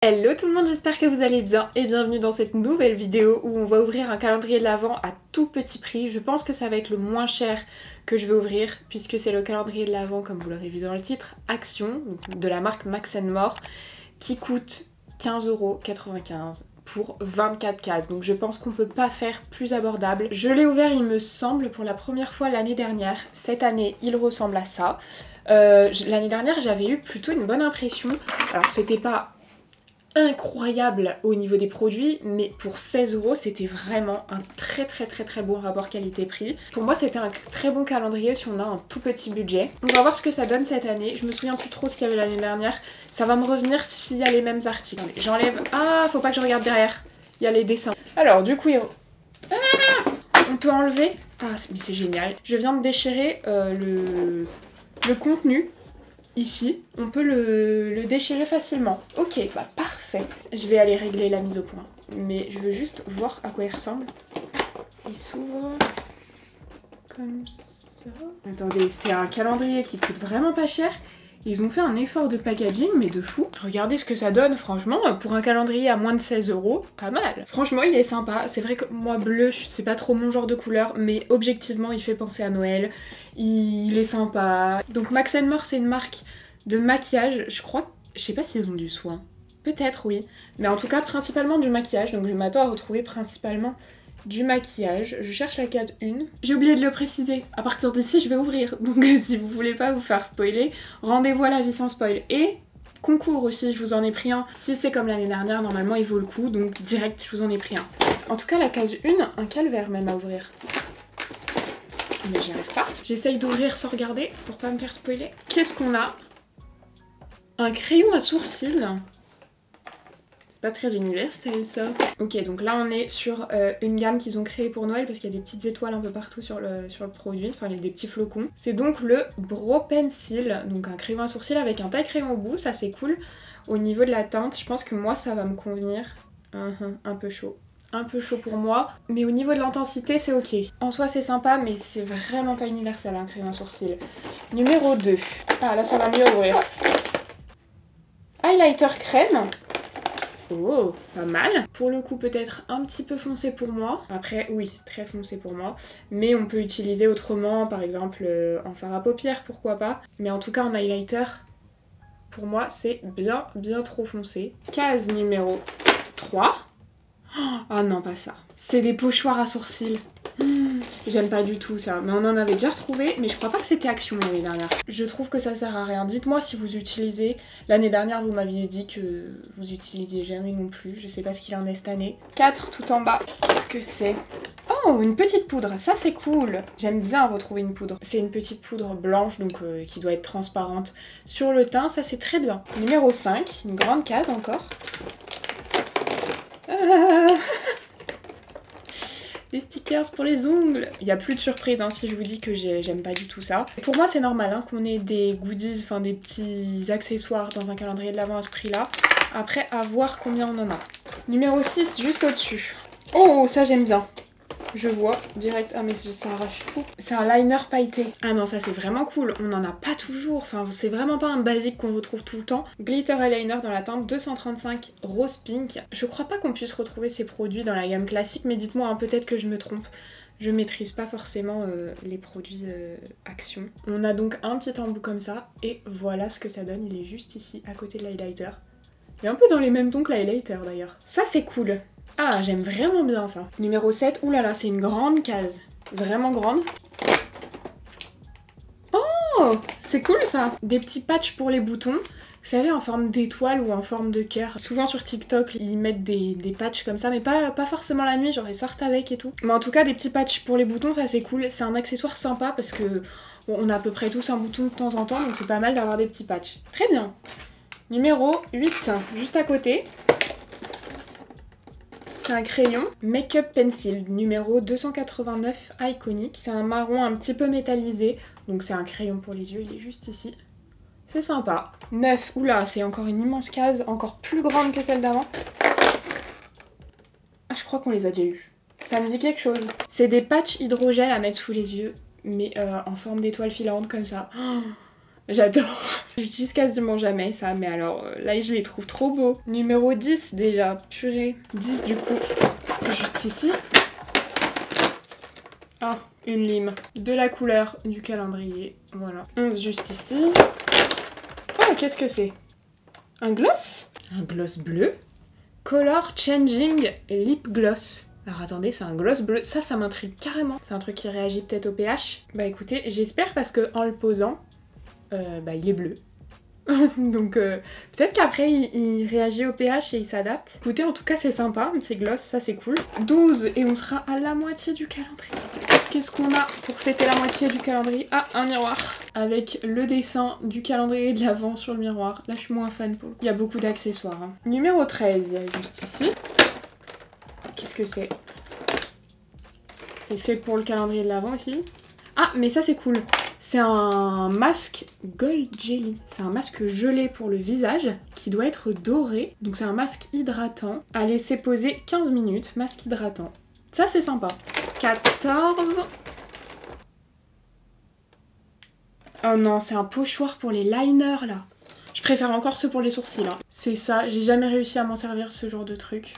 Hello tout le monde, j'espère que vous allez bien et bienvenue dans cette nouvelle vidéo où on va ouvrir un calendrier de l'Avent à tout petit prix. Je pense que ça va être le moins cher que je vais ouvrir puisque c'est le calendrier de l'Avent, comme vous l'aurez vu dans le titre, Action, de la marque Max More, qui coûte 15,95 € pour 24 cases. Donc je pense qu'on peut pas faire plus abordable. Je l'ai ouvert, il me semble, pour la première fois l'année dernière. Cette année, il ressemble à ça. L'année dernière, j'avais eu plutôt une bonne impression. Alors c'était pas incroyable au niveau des produits, mais pour 16 € c'était vraiment un très bon rapport qualité-prix. Pour moi c'était un très bon calendrier si on a un tout petit budget. On va voir ce que ça donne cette année. Je me souviens plus trop ce qu'il y avait l'année dernière. Ça va me revenir s'il y a les mêmes articles. Allez, j'enlève... Ah, faut pas que je regarde derrière. Il y a les dessins. Alors du coup, on peut enlever... Ah, mais c'est génial. Je viens de déchirer le contenu. Ici, on peut le déchirer facilement. Ok, bah parfait. Je vais aller régler la mise au point. Mais je veux juste voir à quoi il ressemble. Il s'ouvre comme ça. Attendez, c'est un calendrier qui coûte vraiment pas cher. Ils ont fait un effort de packaging, mais de fou. Regardez ce que ça donne, franchement, pour un calendrier à moins de 16 €, pas mal. Franchement, il est sympa. C'est vrai que moi, bleu, c'est pas trop mon genre de couleur, mais objectivement, il fait penser à Noël. Il est sympa. Donc Max More, c'est une marque de maquillage, je crois. Je sais pas s'ils ont du soin. Peut-être, oui. Mais en tout cas, principalement du maquillage. Donc je m'attends à retrouver principalement du maquillage. Je cherche la case 1. J'ai oublié de le préciser. À partir d'ici, je vais ouvrir. Donc si vous voulez pas vous faire spoiler, rendez-vous à la vie sans spoil. Et concours aussi, je vous en ai pris un. Si c'est comme l'année dernière, normalement il vaut le coup. Donc direct, je vous en ai pris un. En tout cas, la case 1, un calvaire même à ouvrir. Mais j'y arrive pas. J'essaye d'ouvrir sans regarder pour pas me faire spoiler. Qu'est-ce qu'on a? Un crayon à sourcils. Pas très universel ça. Ok, donc là on est sur une gamme qu'ils ont créée pour Noël parce qu'il y a des petites étoiles un peu partout sur le produit, enfin des petits flocons. C'est donc le Brow Pencil, donc un crayon à sourcils avec un taille crayon au bout, ça c'est cool. Au niveau de la teinte, je pense que moi ça va me convenir. Un peu chaud. Un peu chaud pour moi, mais au niveau de l'intensité c'est ok. En soi c'est sympa, mais c'est vraiment pas universel un crayon à sourcils. Numéro 2. Ah là ça va mieux ouvrir. Highlighter crème. Oh, pas mal. Pour le coup, peut-être un petit peu foncé pour moi. Après, oui, très foncé pour moi. Mais on peut utiliser autrement, par exemple en fard à paupières, pourquoi pas. Mais en tout cas, en highlighter, pour moi, c'est bien trop foncé. Case numéro 3. Oh non, pas ça. C'est des pochoirs à sourcils. J'aime pas du tout ça, mais on en avait déjà retrouvé, mais je crois pas que c'était Action l'année dernière. Je trouve que ça sert à rien. Dites-moi si vous utilisez. L'année dernière, vous m'aviez dit que vous utilisiez jamais non plus. Je sais pas ce qu'il en est cette année. 4 tout en bas. Qu'est-ce que c'est? Oh, une petite poudre, ça c'est cool. J'aime bien retrouver une poudre. C'est une petite poudre blanche, donc qui doit être transparente sur le teint, ça c'est très bien. Numéro 5, une grande case encore. Des stickers pour les ongles. Il n'y a plus de surprise hein, si je vous dis que j'aime pas du tout ça. Pour moi c'est normal hein, qu'on ait des goodies, enfin des petits accessoires dans un calendrier de l'Avent à ce prix là. Après à voir combien on en a. Numéro 6 juste au-dessus. Oh ça j'aime bien. Je vois direct, ah mais ça arrache tout. C'est un liner pailleté. Ah non ça c'est vraiment cool, on n'en a pas toujours, enfin c'est vraiment pas un basique qu'on retrouve tout le temps. Glitter eyeliner dans la teinte 235 rose pink. Je crois pas qu'on puisse retrouver ces produits dans la gamme classique, mais dites-moi hein, peut-être que je me trompe. Je maîtrise pas forcément les produits Action. On a donc un petit embout comme ça, et voilà ce que ça donne, il est juste ici, à côté de l'highlighter. Il est un peu dans les mêmes tons que l'highlighter d'ailleurs. Ça c'est cool. Ah, j'aime vraiment bien ça. Numéro 7, oulala, c'est une grande case. Vraiment grande. Oh, c'est cool ça. Des petits patchs pour les boutons. Vous savez, en forme d'étoile ou en forme de cœur. Souvent sur TikTok, ils mettent des patchs comme ça, mais pas forcément la nuit, genre ils sortent avec et tout. Mais en tout cas, des petits patchs pour les boutons, ça c'est cool. C'est un accessoire sympa parce que bon, on a à peu près tous un bouton de temps en temps, donc c'est pas mal d'avoir des petits patchs. Très bien. Numéro 8, juste à côté. C'est un crayon Make-up Pencil numéro 289 Iconic. C'est un marron un petit peu métallisé, donc c'est un crayon pour les yeux, il est juste ici. C'est sympa. 9, oula, c'est encore une immense case, encore plus grande que celle d'avant. Ah, je crois qu'on les a déjà eus. Ça me dit quelque chose. C'est des patchs hydrogel à mettre sous les yeux, mais en forme d'étoile filante comme ça. Oh, J'adore. J'utilise quasiment jamais ça, mais alors là je les trouve trop beaux. Numéro 10 déjà, purée. 10 du coup, juste ici. Ah, une lime. De la couleur du calendrier, voilà. 11 juste ici. Oh, qu'est-ce que c'est? Un gloss? Un gloss bleu. Color Changing Lip Gloss. Alors attendez, c'est un gloss bleu. Ça m'intrigue carrément. C'est un truc qui réagit peut-être au pH. Bah écoutez, j'espère parce que en le posant, il est bleu. Donc peut-être qu'après il réagit au pH et il s'adapte. Écoutez, en tout cas c'est sympa, un petit gloss, ça c'est cool. 12 et on sera à la moitié du calendrier. Qu'est-ce qu'on a pour fêter la moitié du calendrier? Ah, un miroir avec le dessin du calendrier de l'Avent sur le miroir. Là je suis moins fan pour le coup. Il y a beaucoup d'accessoires. Hein. Numéro 13, juste ici. Qu'est-ce que c'est? C'est fait pour le calendrier de l'Avent aussi. Ah, mais ça c'est cool. C'est un masque Gold Jelly. C'est un masque gelé pour le visage qui doit être doré. Donc c'est un masque hydratant à laisser poser 15 minutes. Masque hydratant. Ça c'est sympa. 14. Oh non, c'est un pochoir pour les liners là. Je préfère encore ceux pour les sourcils. Hein. C'est ça, j'ai jamais réussi à m'en servir ce genre de truc.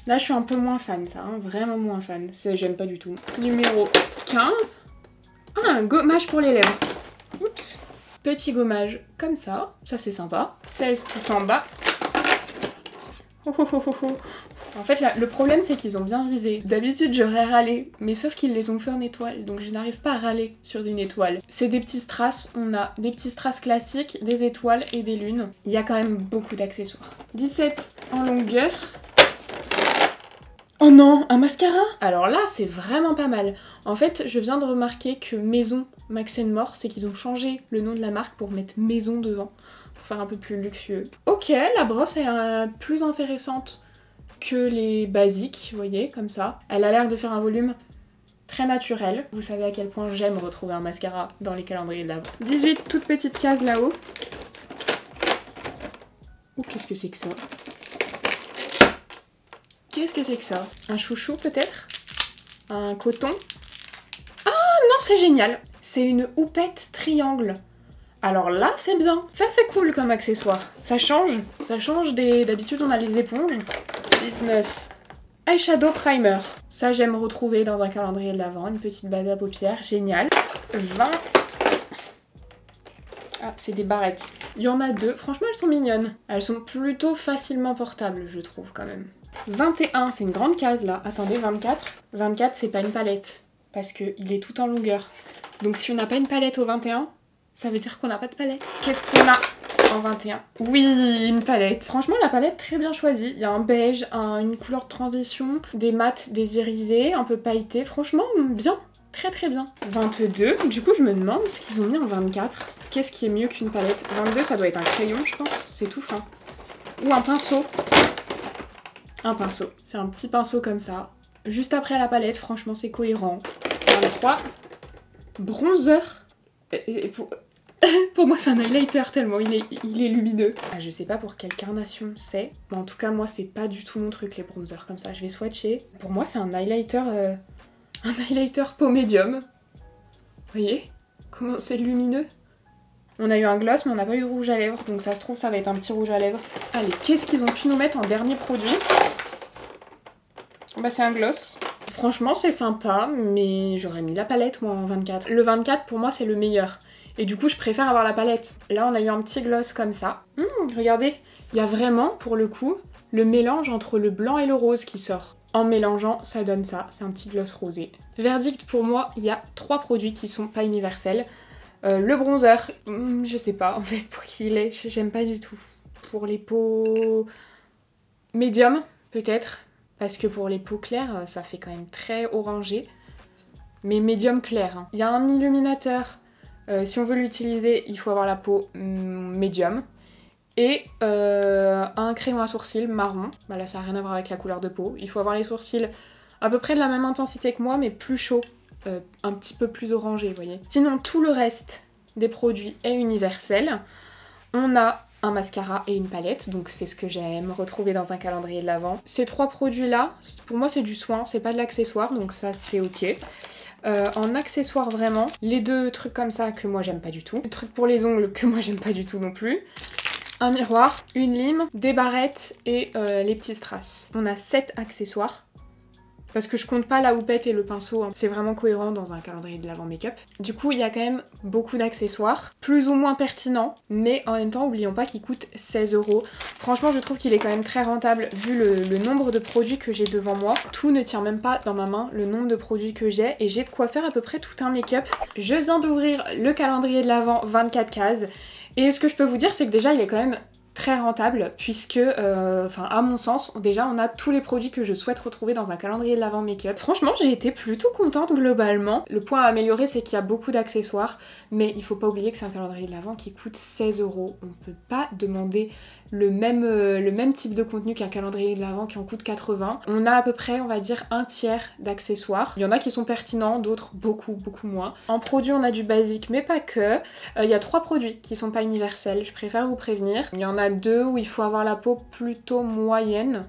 Là je suis un peu moins fan ça, hein. Vraiment moins fan. J'aime pas du tout. Numéro 15. Ah, un gommage pour les lèvres. Oups. Petit gommage comme ça. Ça, c'est sympa. 16 tout en bas. Oh, oh, oh, oh. En fait, là, le problème, c'est qu'ils ont bien visé. D'habitude, j'aurais râlé, mais sauf qu'ils les ont fait en étoile, donc je n'arrive pas à râler sur une étoile. C'est des petits strass. On a des petits strass classiques, des étoiles et des lunes. Il y a quand même beaucoup d'accessoires. 17 en longueur. Oh non, un mascara! Alors là, c'est vraiment pas mal. En fait, je viens de remarquer que Maison Max & More, c'est qu'ils ont changé le nom de la marque pour mettre Maison devant, pour faire un peu plus luxueux. Ok, la brosse est plus intéressante que les basiques, vous voyez, comme ça. Elle a l'air de faire un volume très naturel. Vous savez à quel point j'aime retrouver un mascara dans les calendriers de l'Avent. 18 toutes petites cases là-haut. Oh, qu'est-ce que c'est que ça? Qu'est-ce que c'est que ça? Un chouchou peut-être? Un coton? Ah non, c'est génial! C'est une houppette triangle. Alors là, c'est bien. Ça, c'est cool comme accessoire. Ça change. Ça change des... D'habitude, on a les éponges. 19. Eyeshadow primer. Ça, j'aime retrouver dans un calendrier de l'Avent. Une petite base à paupières. Génial. 20. Ah, c'est des barrettes. Il y en a deux. Franchement, elles sont mignonnes. Elles sont plutôt facilement portables, je trouve, quand même. 21, c'est une grande case là. Attendez, 24. 24, c'est pas une palette. Parce qu'il est tout en longueur. Donc si on n'a pas une palette au 21, ça veut dire qu'on n'a pas de palette. Qu'est-ce qu'on a en 21? Oui, une palette. Franchement, la palette, très bien choisie. Il y a un beige, une couleur de transition, des mats, des irisés, un peu pailletés. Franchement, bien. Très très bien. 22. Du coup, je me demande ce qu'ils ont mis en 24. Qu'est-ce qui est mieux qu'une palette? 22, ça doit être un crayon, je pense. C'est tout fin. Ou un pinceau. Un pinceau. C'est un petit pinceau comme ça. Juste après la palette, franchement, c'est cohérent. 23. Bronzer. Pour moi, c'est un highlighter tellement il est lumineux. Ah, je sais pas pour quelle carnation c'est. Mais en tout cas, moi, c'est pas du tout mon truc, les bronzers comme ça. Je vais swatcher. Pour moi, c'est un highlighter peau médium. Vous voyez comment c'est lumineux? On a eu un gloss, mais on n'a pas eu de rouge à lèvres. Donc ça se trouve, ça va être un petit rouge à lèvres. Allez, qu'est-ce qu'ils ont pu nous mettre en dernier produit? Bah, c'est un gloss. Franchement, c'est sympa, mais j'aurais mis la palette, moi, en 24. Le 24, pour moi, c'est le meilleur. Et du coup, je préfère avoir la palette. Là, on a eu un petit gloss comme ça. Regardez, il y a vraiment, pour le coup, le mélange entre le blanc et le rose qui sort. En mélangeant, ça donne ça. C'est un petit gloss rosé. Verdict, pour moi, il y a 3 produits qui sont pas universels. Le bronzer, je sais pas, en fait, pour qui il est, j'aime pas du tout. Pour les peaux médium, peut-être. Parce que pour les peaux claires, ça fait quand même très orangé. Mais médium clair. Hein. Il y a un illuminateur. Si on veut l'utiliser, il faut avoir la peau médium. Et un crayon à sourcils marron. Bah là, ça n'a rien à voir avec la couleur de peau. Il faut avoir les sourcils à peu près de la même intensité que moi, mais plus chaud. Un petit peu plus orangé, vous voyez. Sinon, tout le reste des produits est universel. On a un mascara et une palette, donc c'est ce que j'aime retrouver dans un calendrier de l'Avent. Ces 3 produits là, pour moi c'est du soin, c'est pas de l'accessoire, donc ça c'est ok. En accessoire vraiment, les 2 trucs comme ça que moi j'aime pas du tout, le truc pour les ongles que moi j'aime pas du tout non plus, un miroir, une lime, des barrettes et les petits strass. On a 7 accessoires. Parce que je compte pas la houppette et le pinceau, hein. C'est vraiment cohérent dans un calendrier de l'Avent make-up. Du coup, il y a quand même beaucoup d'accessoires, plus ou moins pertinents, mais en même temps, oublions pas qu'il coûte 16 €. Franchement, je trouve qu'il est quand même très rentable vu le nombre de produits que j'ai devant moi. Tout ne tient même pas dans ma main, le nombre de produits que j'ai, et j'ai de quoi faire à peu près tout un make-up. Je viens d'ouvrir le calendrier de l'Avent 24 cases, et ce que je peux vous dire, c'est que déjà, il est quand même très rentable puisque, à mon sens, déjà on a tous les produits que je souhaite retrouver dans un calendrier de l'Avent make-up. Franchement, j'ai été plutôt contente globalement. Le point à améliorer, c'est qu'il y a beaucoup d'accessoires, mais il faut pas oublier que c'est un calendrier de l'Avent qui coûte 16 €. On peut pas demander le même type de contenu qu'un calendrier de l'Avent qui en coûte 80. On a à peu près, on va dire, un tiers d'accessoires. Il y en a qui sont pertinents, d'autres beaucoup moins. En produits, on a du basique, mais pas que. Il y a 3 produits qui sont pas universels, je préfère vous prévenir. Il y en a 2 où il faut avoir la peau plutôt moyenne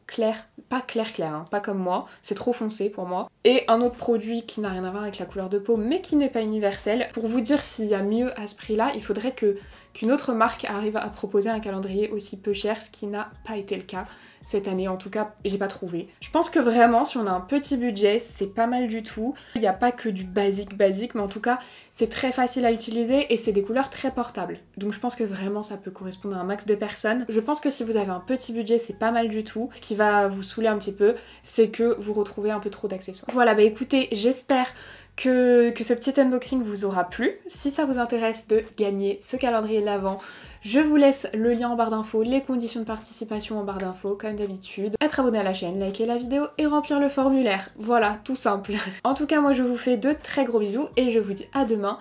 claire, pas clair, hein, pas comme moi, c'est trop foncé pour moi. Et un autre produit qui n'a rien à voir avec la couleur de peau, mais qui n'est pas universel. Pour vous dire s'il y a mieux à ce prix-là, il faudrait qu'une autre marque arrive à proposer un calendrier aussi peu cher, ce qui n'a pas été le cas cette année, en tout cas j'ai pas trouvé. Je pense que vraiment si on a un petit budget, c'est pas mal du tout. Il n'y a pas que du basique, mais en tout cas c'est très facile à utiliser et c'est des couleurs très portables. Donc je pense que vraiment ça peut correspondre à un max de personnes. Je pense que si vous avez un petit budget, c'est pas mal du tout. Ce qui va vous saouler un petit peu, c'est que vous retrouvez un peu trop d'accessoires. Voilà, bah écoutez, j'espère que ce petit unboxing vous aura plu. Si ça vous intéresse de gagner ce calendrier de l'Avent, je vous laisse le lien en barre d'infos, les conditions de participation en barre d'infos comme d'habitude. Être abonné à la chaîne, liker la vidéo et remplir le formulaire. Voilà, tout simple. En tout cas, moi je vous fais de très gros bisous et je vous dis à demain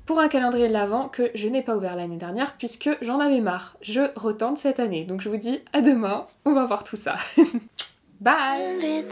pour un calendrier de l'Avent que je n'ai pas ouvert l'année dernière puisque j'en avais marre. Je retente cette année. Donc je vous dis à demain, on va voir tout ça. Bye!